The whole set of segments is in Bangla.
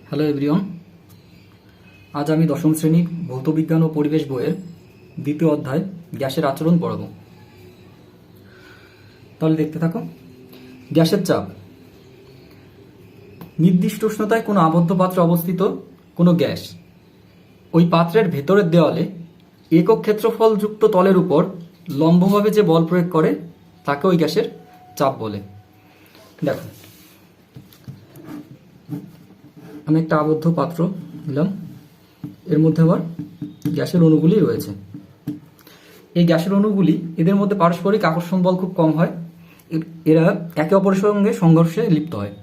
হ্যালো এভরিওয়ান, আজ আমি দশম শ্রেণীর ভৌতবিজ্ঞান ও পরিবেশ বইয়ের দ্বিতীয় অধ্যায় গ্যাসের আচরণ পড়াবো। তাহলে দেখতে থাকো। গ্যাসের চাপ। নির্দিষ্ট উষ্ণতায় কোনো আবদ্ধ পাত্রে অবস্থিত কোনো গ্যাস ওই পাত্রের ভেতরের দেওয়ালে একক ক্ষেত্রফলযুক্ত তলের উপর লম্বভাবে যে বল প্রয়োগ করে তাকে ওই গ্যাসের চাপ বলে। দেখো, আমি একটা আবদ্ধ পাত্র নিলাম, এর মধ্যে আবার গ্যাসের অণুগুলি রয়েছে। এই গ্যাসের অণুগুলি, এদের মধ্যে পারস্পরিক আকর্ষণ বল খুব কম হয়, এরা একে অপরের সঙ্গে সংঘর্ষে লিপ্ত হয়।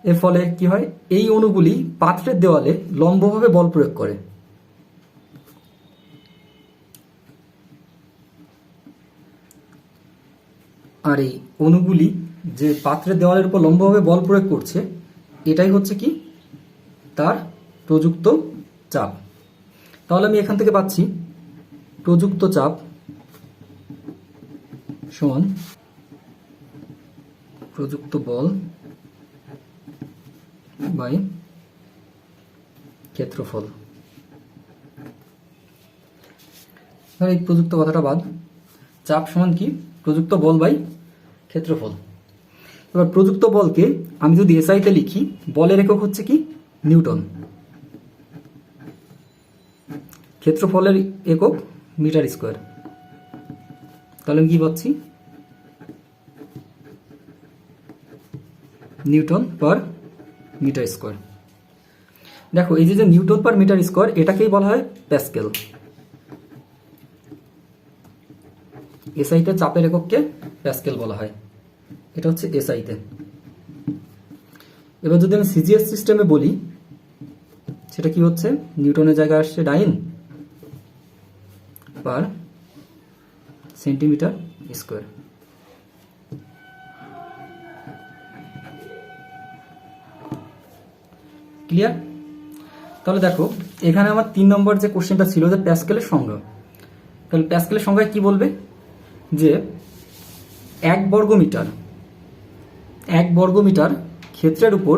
এর ফলে কি হয়, এই অণুগুলি পাত্রের দেওয়ালে লম্বভাবে বল প্রয়োগ করে। আর এই অণুগুলি যে পাত্রের দেওয়ালের উপর লম্বভাবে বল প্রয়োগ করছে, এটাই হচ্ছে কি তার প্রযুক্ত চাপ। তাহলে আমি এখান থেকে পাচ্ছি প্রযুক্ত চাপ সমান প্রযুক্ত বল বাই ক্ষেত্রফল। এই প্রযুক্ত কথাটা বাদ, চাপ সমান কি প্রযুক্ত বল বাই ক্ষেত্রফল। এবার প্রযুক্ত বলকে আমি যদি এসআইতে লিখি, বলের একক হচ্ছে কি নিউটন, ক্ষেত্রফলের একক মিটার স্কোয়ার। তাহলে আমি কি পাচ্ছি, নিউটন পার মিটার স্কোয়ার। দেখো, এই যে নিউটন পার মিটার স্কোয়ার, এটাকেই বলা হয় প্যাসকেল। এসআইতে চাপের একককে প্যাসকেল বলা হয়, এটা হচ্ছে এসআইতে। এবার যদি আমি সিজিএস সিস্টেমে বলি, সেটা কি হচ্ছে, নিউটনের জায়গায় আসছে ডাইন পার সেন্টিমিটার স্কোয়ার। ক্লিয়ার? তাহলে দেখো, এখানে আমার 3 নম্বর যে কোশ্চেনটা ছিল যে প্যাসকেলের সংজ্ঞা। তাহলে প্যাসকেলের সংজ্ঞায় কি বলবে, যে 1 বর্গমিটার ক্ষেত্রের উপর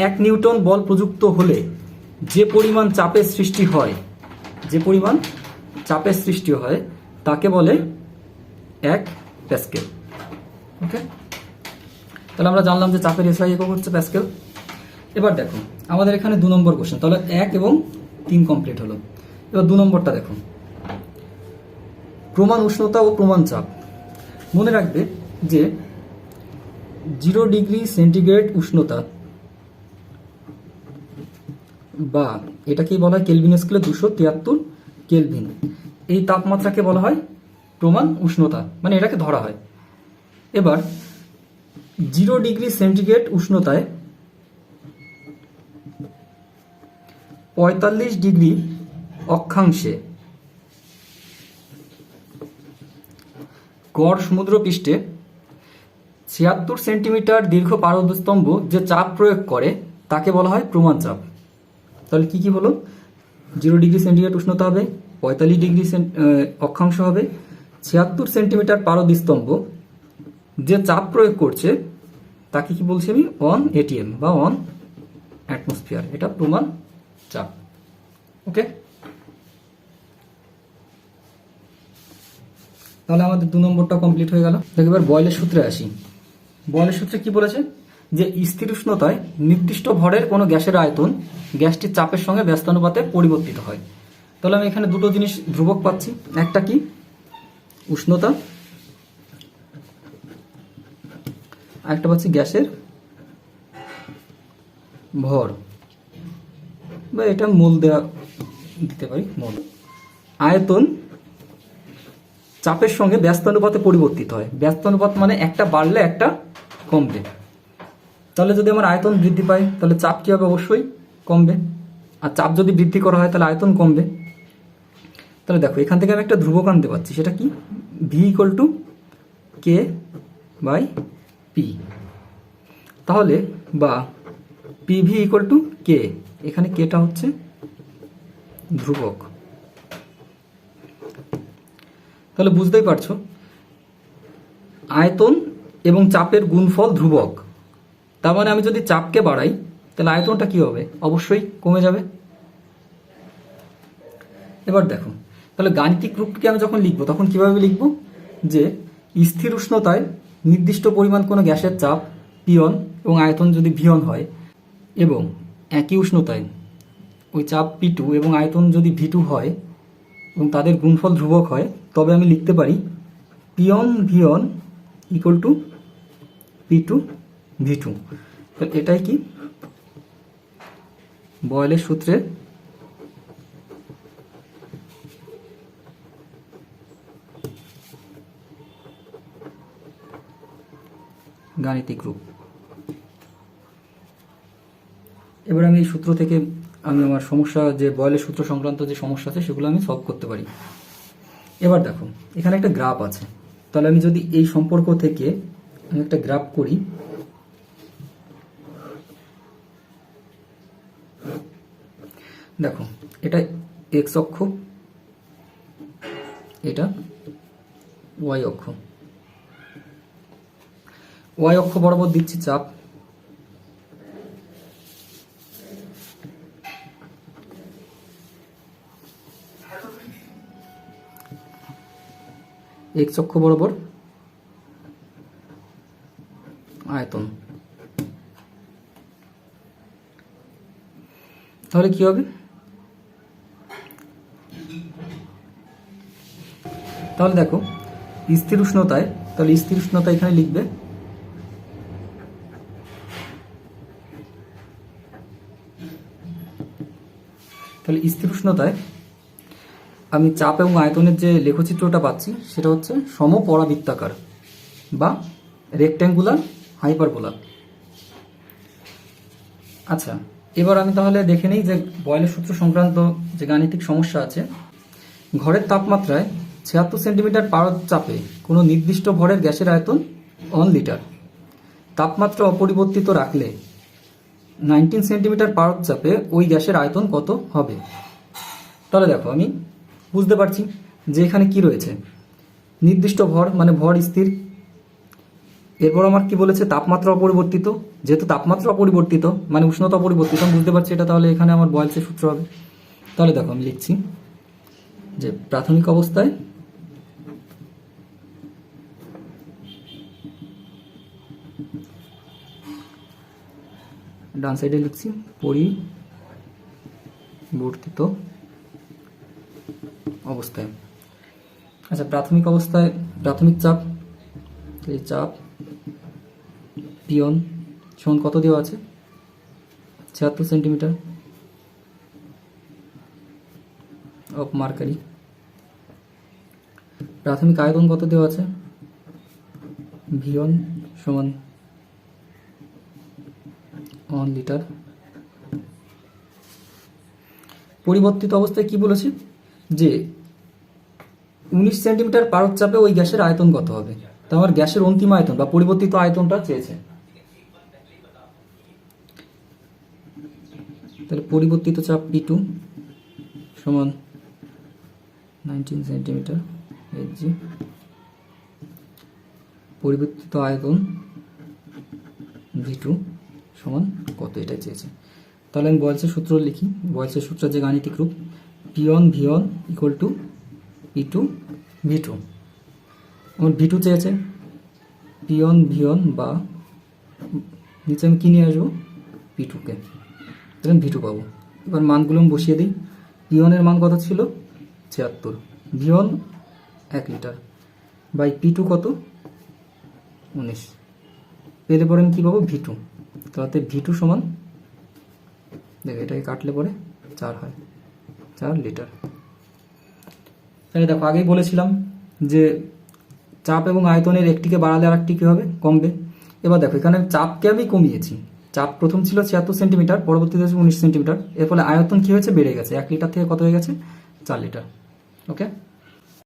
1 নিউটন বল প্রযুক্ত হলে যে পরিমাণ চাপের সৃষ্টি হয় তাকে বলে 1 প্যাসকেল। ওকে, তাহলে আমরা জানলাম যে চাপের এসআই একক হচ্ছে প্যাসকেল। এবার দেখো, আমাদের এখানে 2 নম্বর কোশ্চেন, তাহলে 1 এবং 3 কমপ্লিট হলো। এবার 2 নম্বরটা দেখো, প্রমাণ উষ্ণতা ও প্রমাণ চাপ। মনে রাখবে যে 0 ডিগ্রি সেন্টিগ্রেড উষ্ণতা, বা এটাকেই বলা হয় কেলভিন স্কেলে 273 কেলভিন, এই তাপমাত্রাকে বলা হয় প্রমাণ উষ্ণতা, মানে এটাকে ধরা হয়। এবার 0 ডিগ্রি সেন্টিগ্রেড উষ্ণতায় 45 ডিগ্রি অক্ষাংশে গড় সমুদ্র পৃষ্ঠে 76 সেন্টিমিটার দীর্ঘ পারদস্তম্ভ যে চাপ প্রয়োগ করে তাকে বলা হয় প্রমাণ চাপ। তাহলে কি কি হলো, 0 ডিগ্রি সেন্টিগ্রেড উষ্ণতা হবে, 45 ডিগ্রি অক্ষাংশ হবে, 76 সেন্টিমিটার পারদস্তম্ভ যে চাপ প্রয়োগ করছে তাকে কি বলছি আমি, অন এটিএম বা অন অ্যাটমসফিয়ার, এটা প্রমাণ চাপ। ওকে, তাহলে আমাদের 2 নম্বরটা কমপ্লিট হয়ে গেল। দেখো, এবার বয়লের সূত্রে আসি। বয়লের সূত্রে কি বলেছে, যে স্থির উষ্ণতায় নির্দিষ্ট ভরের কোনো গ্যাসের আয়তন গ্যাসটির চাপের সঙ্গে ব্যস্তানুপাতে পরিবর্তিত হয়। তাহলে আমি এখানে দুটো জিনিস ধ্রুবক পাচ্ছি, একটা কি উষ্ণতা, আরেকটা পাচ্ছি গ্যাসের ভর, বা এটা মোল দেওয়া দিতে পারি, মোল। আয়তন চাপের সঙ্গে ব্যস্তানুপাতে পরিবর্তিত হয়। ব্যস্তানুপাত মানে একটা বাড়লে একটা কমবে। তাহলে যদি আমার আয়তন বৃদ্ধি পায় তাহলে চাপ কি হবে, অবশ্যই কমবে। আর চাপ যদি বৃদ্ধি করা হয় তাহলে আয়তন কমবে। তাহলে দেখো, এখান থেকে আমি একটা ধ্রুবক আনতে পারছি, সেটা কি, V equal to K by P. তাহলে বা পিভি ইকুয়াল টু কে, এখানে কেটা হচ্ছে ধ্রুবক। তাহলে বুঝতেই পারছো, আয়তন এবং চাপের গুণফল ধ্রুবক। তার মানে আমি যদি চাপকে বাড়াই তাহলে আয়তনটা কি হবে? অবশ্যই কমে যাবে। এবার দেখো, তাহলে গাণিতিক রূপকে আমি যখন লিখবো তখন কিভাবে লিখবো? যে স্থির উষ্ণতায় নির্দিষ্ট পরিমাণ কোনো গ্যাসের চাপ পিয়ন এবং আয়তন যদি ভিয়ন হয়, এবং একই উষ্ণতায় ওই চাপ P2 এবং আয়তন যদি V2 হয় এবং তাদের গুণফল ধ্রুবক হয়, তবে আমি লিখতে পারি peon ভিয়ন equal to P2 V2। তাহলে এটাই কি বয়েলের সূত্রের গাণিতিক রূপ। এবার আমি এই সূত্র থেকে আমি আমার সমস্যা, যে বয়েলের সূত্র সংক্রান্ত যে সমস্যা আছে সেগুলো আমি সলভ করতে পারি। এবার দেখো, এখানে একটা গ্রাফ আছে, তাহলে আমি যদি এই সম্পর্ক থেকে আমি একটা গ্রাফ করি, দেখো এটা এক্স অক্ষ, এটা ওয়াই অক্ষ। ওয়াই অক্ষ বরাবর দিচ্ছি চাপ, এক্স অক্ষ বরাবর আয়তন। তাহলে কি হবে? তাহলে দেখো স্থির উষ্ণতায়, তাহলে স্থির উষ্ণতা এখানে লিখবে তাহলে স্থির উষ্ণতায় আমি চাপ এবং আয়তনের যে লেখচিত্রটা পাচ্ছি সেটা হচ্ছে সমপরাবৃত্তাকার বা রেক্ট্যাঙ্গুলার হাইপারবোলা। আচ্ছা, এবার আমি তাহলে দেখে নিই যে বয়েলের সূত্র সংক্রান্ত যে গাণিতিক সমস্যা আছে। ঘরের তাপমাত্রায় 76 সেন্টিমিটার পারদ চাপে কোনো নির্দিষ্ট ভরের গ্যাসের আয়তন 1 লিটার। তাপমাত্রা অপরিবর্তিত রাখলে 19 সেন্টিমিটার পারদ চাপে ওই গ্যাসের আয়তন কত হবে? তাহলে দেখো, আমি বুঝতে পারছি যে এখানে কি রয়েছে, নির্দিষ্ট ভর মানে ভর স্থির। এরপর আমার কি বলেছে? তাপমাত্রা অপরিবর্তিত। যেহেতু তাপমাত্রা অপরিবর্তিত মানে উষ্ণতা অপরিবর্তিত, আমি বুঝতে পারছি এটা তাহলে এখানে আমার বয়েলসের সূত্র হবে। তাহলে দেখো আমি লিখছি যে প্রাথমিক অবস্থায় ডান সাইডে লিখছি পরিবর্তিত অবস্থায়। আচ্ছা, প্রাথমিক অবস্থায় প্রাথমিক চাপ, এই চাপ পিয়ন সমান কত দেওয়া আছে? 76 সেন্টিমিটার অফ মার্কারি। প্রাথমিক আয়তন কত দেওয়া আছে? ভিয়ন সমান 1 লিটার। পরিবর্তিত অবস্থায় কি বলেছে? যে 19 সেন্টিমিটার পারদ চাপে ওই গ্যাসের আয়তন কত হবে? তো আমার গ্যাসের অন্তিম আয়তন বা পরিবর্তিত আয়তনটা চেয়েছে। তাহলে পরিবর্তিত চাপ P2 সমান 19 সেন্টিমিটার Hg, পরিবর্তিত আয়তন V2 সমান কত, এটা চেয়েছে। তাহলে আমি বয়েলসের সূত্র লিখি। বয়েলসের সূত্র যে গাণিতিক রূপ, P1 V1 equal to P2 V2। আমার V2 চেয়েছে, P1 V1 বা নিচে আমি কি নিয়ে আসবো? P2কে, তাহলে V2 পাবো। এবার মানগুলো আমি বসিয়ে দিই। P1 এর মান কত ছিল? 76। V1 1 লিটার বাই P2 কত? 19। পেলে পরে আমি কী পাবো? V2। তাতে V2 সমান, দেখো এটাকে কাটলে পরে 4 হয়, 4 লিটার। তাহলে দেখো, আগেই বলেছিলাম যে চাপ এবং আয়তনের একটিকে বাড়ালে আর একটি কী হবে? কমবে। এবার দেখো, এখানে চাপকে আমি কমিয়েছি। চাপ প্রথম ছিল 76 সেন্টিমিটার, পরবর্তীতে 19 সেন্টিমিটার। এর ফলে আয়তন কী হয়েছে? বেড়ে গেছে। 1 লিটার থেকে কত হয়ে গেছে? 4 লিটার। ওকে।